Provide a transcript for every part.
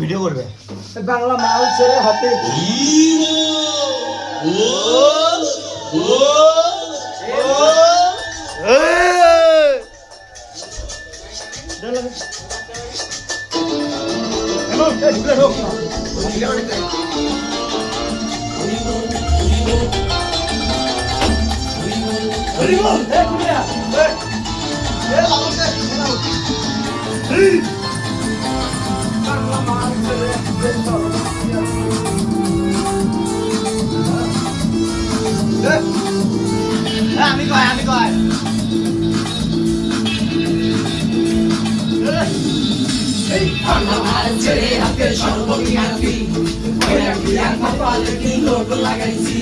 video করবে বাংলা মাল ছেড়ে হাতে আমি কয় ছেড়ে হাতে সর্বজ্ঞানী লোক লাগাইছি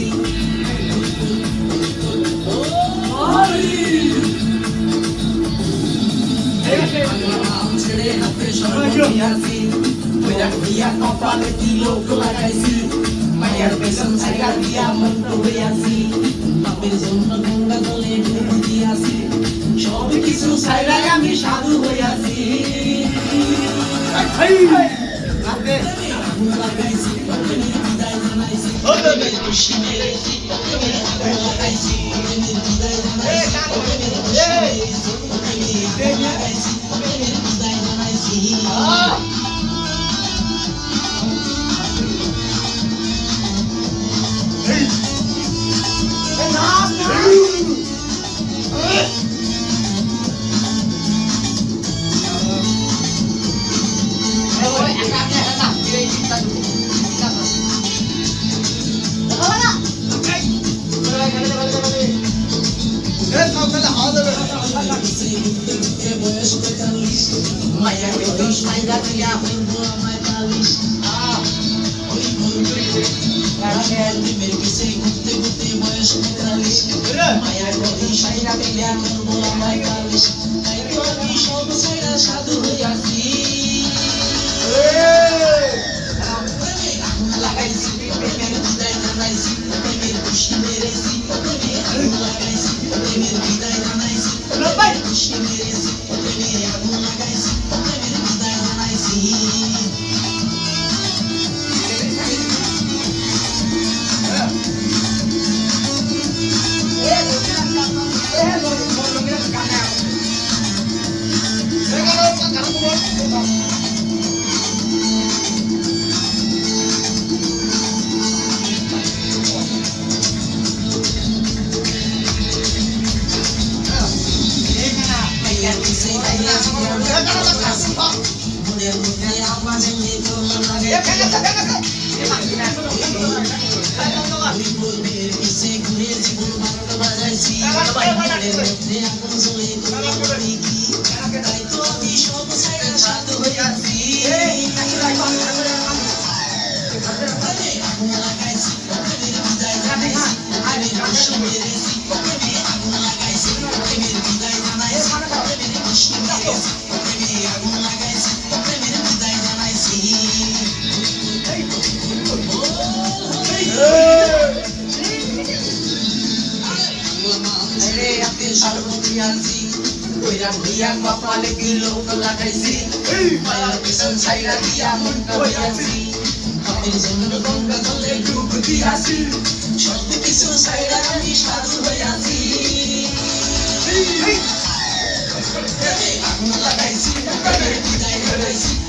ছেড়ে হাতে সর্বজ্ঞানী কপালে কি লোক লাগাইছি মায়ের পেছন ছাইরা দিয়া মন্ত্র হইয়াছি বাপের জন্য গঙ্গা জলে ডুব দিয়াছি সব কিছু ছাইরা আমি সাধু হইয়াছি সাধু হইয়াছি লাগাইছি প্রেমের বিদায় জানাইছি প্রেমের খুশি মেরেছি লাগাইছি প্রেমের বিদায় জানাইছি খুশি মেরেছি প্রেমের আগুন লাগাইছি প্রেমের বিদায় জানাইছি কপালে কি লোক লাগাইছি পিছন ছাইরা দিয়া মনটা হইয়াছি বাপের জন্য গঙ্গা জলে ডুব দিয়াছি সব কিছু ছাইরা আমি সাধু হইয়াছি আগুন লাগাইছি বিদায় লাগাইছি